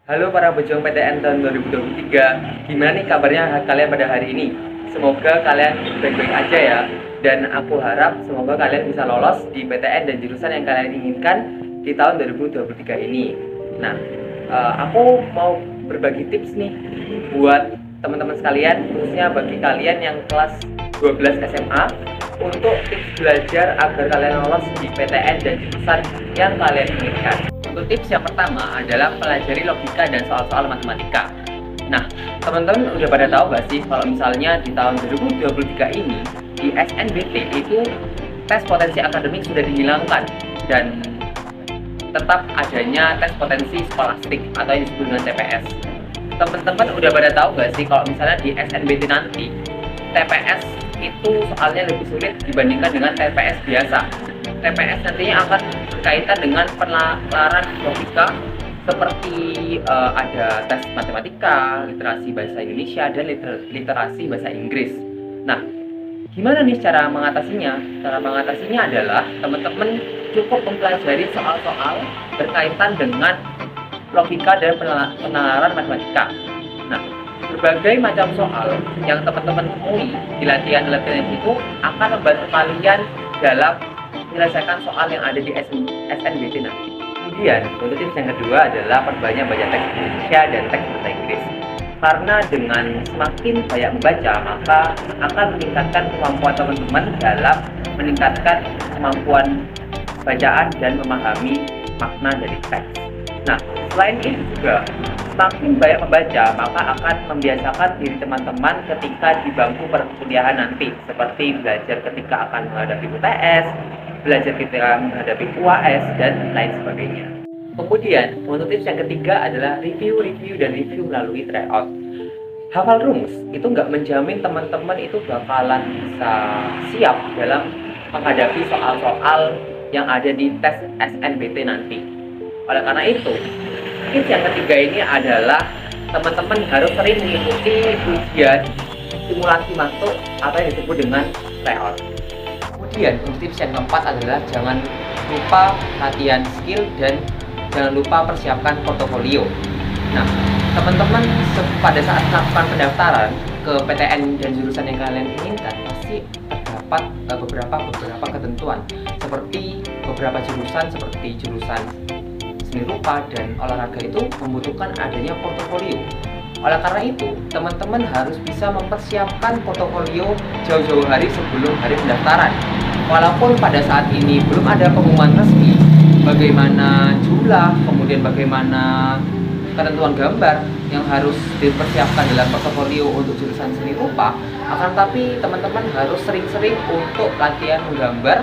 Halo para pejuang PTN tahun 2023, gimana nih kabarnya kalian pada hari ini? Semoga kalian baik-baik aja ya. Dan aku harap semoga kalian bisa lolos di PTN dan jurusan yang kalian inginkan di tahun 2023 ini. Nah, aku mau berbagi tips nih buat teman-teman sekalian, khususnya bagi kalian yang kelas 12 SMA, untuk tips belajar agar kalian lolos di PTN dan jurusan yang kalian inginkan. Untuk tips yang pertama adalah pelajari logika dan soal-soal matematika. Nah, teman-teman udah pada tahu gak sih kalau misalnya di tahun 2023 ini di SNBT itu tes potensi akademik sudah dihilangkan dan tetap adanya tes potensi skolastik atau yang disebut dengan TPS. Teman-teman udah pada tahu gak sih kalau misalnya di SNBT nanti TPS itu soalnya lebih sulit dibandingkan dengan TPS biasa. TPS nantinya akan berkaitan dengan penalaran logika seperti ada tes matematika, literasi bahasa Indonesia, dan literasi bahasa Inggris. Nah, gimana nih cara mengatasinya? Cara mengatasinya adalah teman-teman cukup mempelajari soal-soal berkaitan dengan logika dan penalaran matematika. Nah, berbagai macam soal yang teman-teman temui di latihan-latihan itu akan membantu kalian dalam menyelesaikan soal yang ada di SNBT nanti. Kemudian, untuk tips yang kedua adalah perbanyak baca teks Indonesia dan teks bahasa Inggris. Karena dengan semakin banyak membaca, maka akan meningkatkan kemampuan teman-teman dalam meningkatkan kemampuan bacaan dan memahami makna dari teks. Nah, selain itu juga, semakin banyak membaca, maka akan membiasakan diri teman-teman ketika di bangku perkuliahan nanti, seperti belajar ketika akan menghadapi UTS, belajar ketika menghadapi UAS, dan lain sebagainya. Kemudian, untuk tips yang ketiga adalah review dan review melalui tryout. Hafal rumus itu nggak menjamin teman-teman itu bakalan bisa siap dalam menghadapi soal-soal yang ada di tes SNBT nanti. Oleh karena itu, tips yang ketiga ini adalah teman-teman harus sering mengikuti ujian simulasi masuk atau yang disebut dengan tryout. Kemudian untuk tips yang keempat adalah jangan lupa latihan skill dan jangan lupa persiapkan portofolio. Nah, teman-teman pada saat melakukan pendaftaran ke PTN dan jurusan yang kalian inginkan pasti terdapat beberapa ketentuan seperti beberapa jurusan seperti jurusan seni rupa dan olahraga itu membutuhkan adanya portofolio. Oleh karena itu, teman-teman harus bisa mempersiapkan portofolio jauh-jauh hari sebelum hari pendaftaran. Walaupun pada saat ini belum ada pengumuman resmi bagaimana jumlah, kemudian bagaimana ketentuan gambar yang harus dipersiapkan dalam portofolio untuk jurusan seni rupa, akan tapi teman-teman harus sering-sering untuk latihan menggambar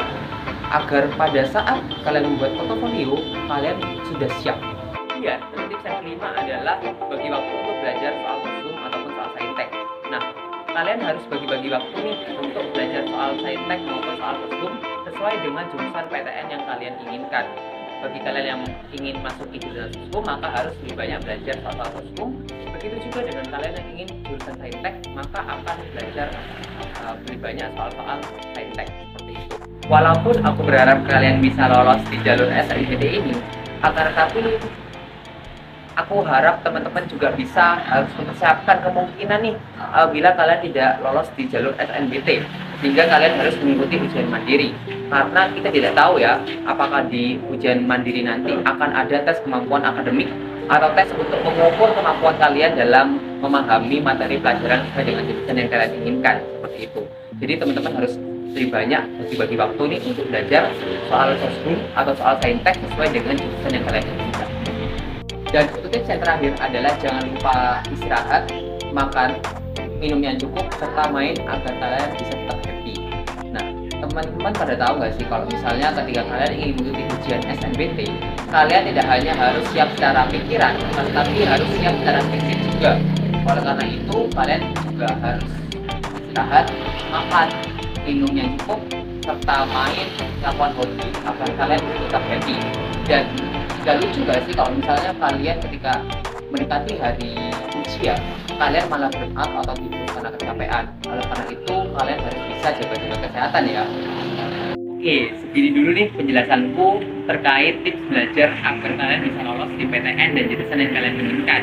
agar pada saat kalian membuat portofolio, kalian sudah siap. Kemudian, tips yang kelima adalah bagi waktu untuk belajar soal kostum ataupun soal saintek. Nah, kalian harus bagi-bagi waktu nih untuk belajar soal saintek maupun soal kostum sesuai dengan jurusan PTN yang kalian inginkan. Bagi kalian yang ingin masuk ke jurusan kostum, maka harus lebih banyak belajar soal kostum. Begitu juga dengan kalian yang ingin jurusan saintek, maka akan belajar lebih banyak soal-soal saintek seperti itu. Walaupun aku berharap kalian bisa lolos di jalur SNBT ini, akan tetapi aku harap teman-teman juga bisa harus mempersiapkan kemungkinan nih bila kalian tidak lolos di jalur SNBT, sehingga kalian harus mengikuti ujian mandiri. Karena kita tidak tahu ya, apakah di ujian mandiri nanti akan ada tes kemampuan akademik atau tes untuk mengukur kemampuan kalian dalam memahami materi pelajaran sesuai dengan jurusan yang kalian inginkan, seperti itu. Jadi teman-teman harus lebih banyak bagi-bagi waktu nih untuk belajar soal kostum atau soal saintek sesuai dengan jurusan yang kalian inginkan. Dan untuk tips yang terakhir adalah jangan lupa istirahat, makan, minum yang cukup, serta main agar kalian bisa tetap happy. Nah, teman-teman pada tahu nggak sih kalau misalnya ketika kalian ingin mengikuti ujian SNBT, kalian tidak hanya harus siap secara pikiran, tetapi harus siap secara fisik juga. Oleh karena itu, kalian juga harus istirahat, makan, minum yang cukup, serta main, melakukan hobi agar kalian tetap happy. Dan gak lucu gak sih kalau misalnya kalian ketika mendekati hari ujian, kalian malah burn out atau tidur karena kecapean. Oleh karena itu, kalian harus bisa jaga kesehatan ya. Oke, segini dulu nih penjelasanku terkait tips belajar agar kalian bisa lolos di PTN dan jurusan yang kalian inginkan.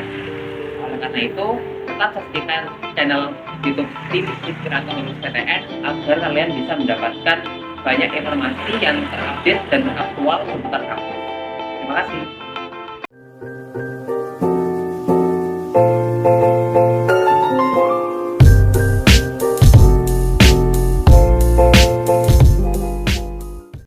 Oleh karena itu, tetap saksikan channel YouTube Tim Inspirator Lulus PTN agar kalian bisa mendapatkan banyak informasi yang terupdate dan aktual seputar kampus. Terima kasih.